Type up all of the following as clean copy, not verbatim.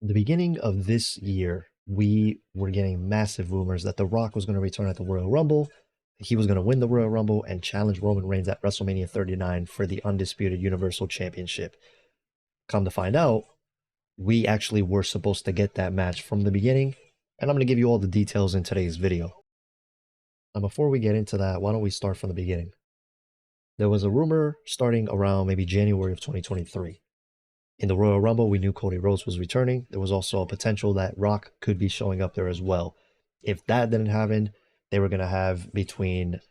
The beginning of this year, we were getting massive rumors that The Rock was going to return at the Royal Rumble. He was going to win the Royal Rumble and challenge Roman Reigns at WrestleMania 39 for the undisputed Universal Championship. Come to find out, we actually were supposed to get that match from the beginning, and I'm going to give you all the details in today's video. Now, before we get into that, why don't we start from the beginning? There was a rumor starting around maybe January of 2023. In the Royal Rumble, we knew Cody Rhodes was returning. There was also a potential that Rock could be showing up there as well. If that didn't happen, they were going to have between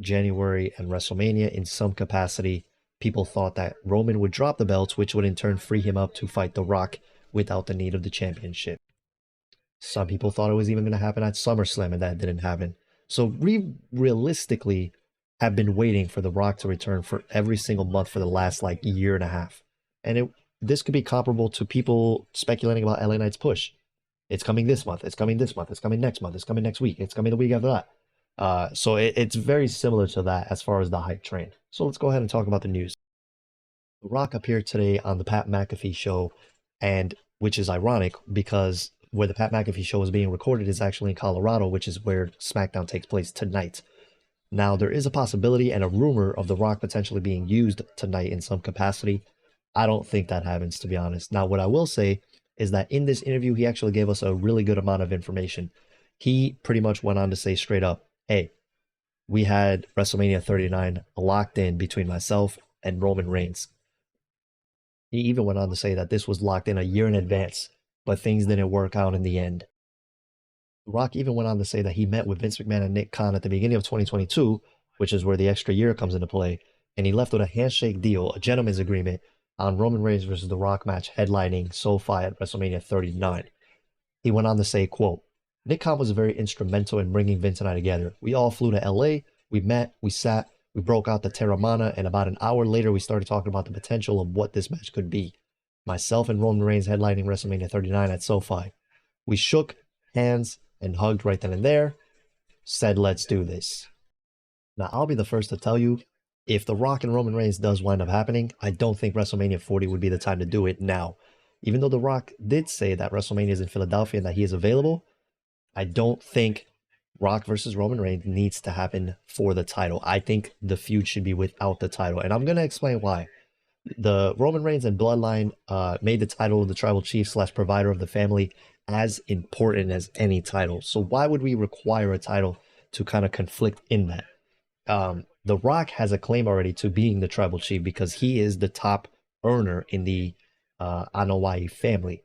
January and WrestleMania in some capacity. People thought that Roman would drop the belts, which would in turn free him up to fight The Rock without the need of the championship. Some people thought it was even going to happen at SummerSlam, and that didn't happen. So we realistically have been waiting for The Rock to return for every single month for the last like year and a half. And this could be comparable to people speculating about LA Knight's push. It's coming this month. It's coming this month. It's coming next month. It's coming next week. It's coming the week after that. So it's very similar to that as far as the hype train. So let's go ahead and talk about the news. The Rock appeared today on the Pat McAfee show, and which is ironic because where the Pat McAfee show is being recorded is actually in Colorado, which is where SmackDown takes place tonight. Now, there is a possibility and a rumor of The Rock potentially being used tonight in some capacity. I don't think that happens, to be honest. Now, what I will say is that in this interview, he actually gave us a really good amount of information. He pretty much went on to say straight up, hey, we had WrestleMania 39 locked in between myself and Roman Reigns. He even went on to say that this was locked in a year in advance, but things didn't work out in the end. The Rock even went on to say that he met with Vince McMahon and Nick Khan at the beginning of 2022, which is where the extra year comes into play, and he left with a handshake deal, a gentleman's agreement, on Roman Reigns versus The Rock match headlining SoFi at WrestleMania 39. He went on to say, quote, Nick Khan was very instrumental in bringing Vince and I together. We all flew to LA, we met, we sat, we broke out the Terramana, and about an hour later, we started talking about the potential of what this match could be. Myself and Roman Reigns headlining WrestleMania 39 at SoFi. We shook hands and hugged right then and there, said, let's do this. Now, I'll be the first to tell you, if The Rock and Roman Reigns does wind up happening, I don't think WrestleMania 40 would be the time to do it now. Even though The Rock did say that WrestleMania is in Philadelphia and that he is available, I don't think Rock versus Roman Reigns needs to happen for the title. I think the feud should be without the title, and I'm going to explain why. The Roman Reigns and Bloodline made the title of the Tribal Chief / provider of the family as important as any title. So why would we require a title to kind of conflict in that? The Rock has a claim already to being the Tribal Chief because he is the top earner in the Anoa'i family.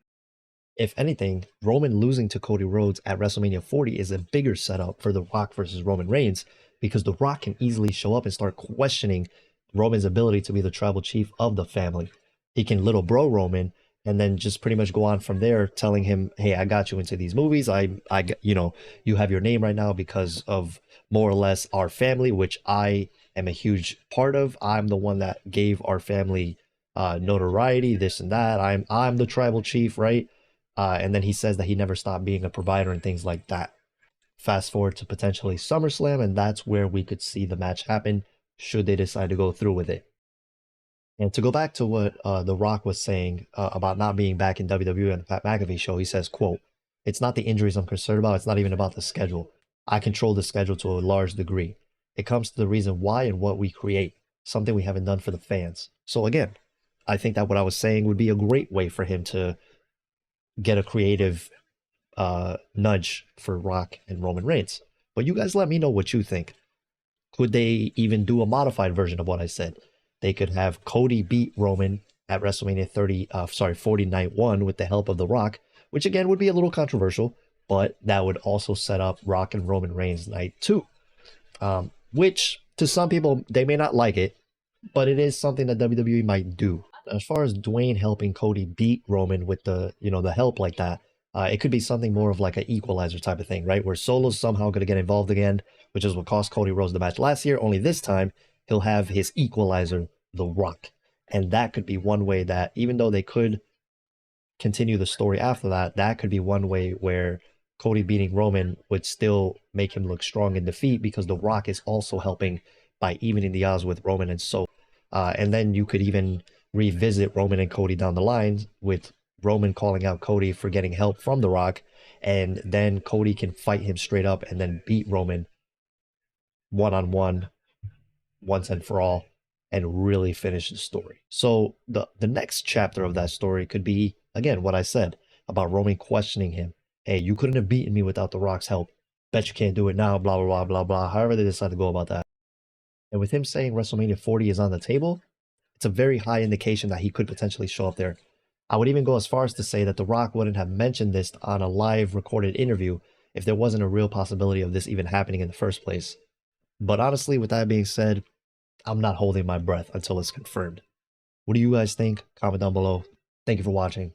If anything, Roman losing to Cody Rhodes at WrestleMania 40 is a bigger setup for The Rock versus Roman Reigns because The Rock can easily show up and start questioning Roman's ability to be the Tribal Chief of the family. He can little bro Roman and then just pretty much go on from there, telling him, hey, I got you into these movies. You have your name right now because of more or less our family, which I am a huge part of. I'm the one that gave our family notoriety, this and that. I'm the Tribal Chief, right? And then he says that he never stopped being a provider and things like that. Fast forward to potentially SummerSlam, and that's where we could see the match happen should they decide to go through with it. And to go back to what The Rock was saying about not being back in WWE on the Pat McAfee show, he says, quote, it's not the injuries I'm concerned about. It's not even about the schedule. I control the schedule to a large degree. It comes to the reason why and what we create, something we haven't done for the fans. So again, I think that what I was saying would be a great way for him to get a creative nudge for Rock and Roman Reigns. But you guys let me know what you think. Could they even do a modified version of what I said? They could have Cody beat Roman at WrestleMania 40 Night 1 with the help of The Rock, which again would be a little controversial, but that would also set up Rock and Roman Reigns Night 2. Which, to some people, they may not like it, but it is something that WWE might do. As far as Dwayne helping Cody beat Roman with the help like that, it could be something more of like an equalizer type of thing, right? Where Solo's somehow going to get involved again, which is what cost Cody Rhodes the match last year. Only this time, he'll have his equalizer, The Rock. And that could be one way that, even though they could continue the story after that, that could be one way where Cody beating Roman would still make him look strong in defeat because The Rock is also helping by evening the odds with Roman and Solo. And then you could even revisit Roman and Cody down the line with Roman calling out Cody for getting help from The Rock, and then Cody can fight him straight up and then beat Roman one-on-one once and for all and really finish the story. So the next chapter of that story could be, again, what I said about Roman questioning him. Hey, you couldn't have beaten me without The Rock's help. Bet you can't do it now, blah, blah, blah, blah, blah. However they decide to go about that. And with him saying WrestleMania 40 is on the table, it's a very high indication that he could potentially show up there. I would even go as far as to say that The Rock wouldn't have mentioned this on a live recorded interview if there wasn't a real possibility of this even happening in the first place. But honestly, with that being said, I'm not holding my breath until it's confirmed. What do you guys think? Comment down below. Thank you for watching.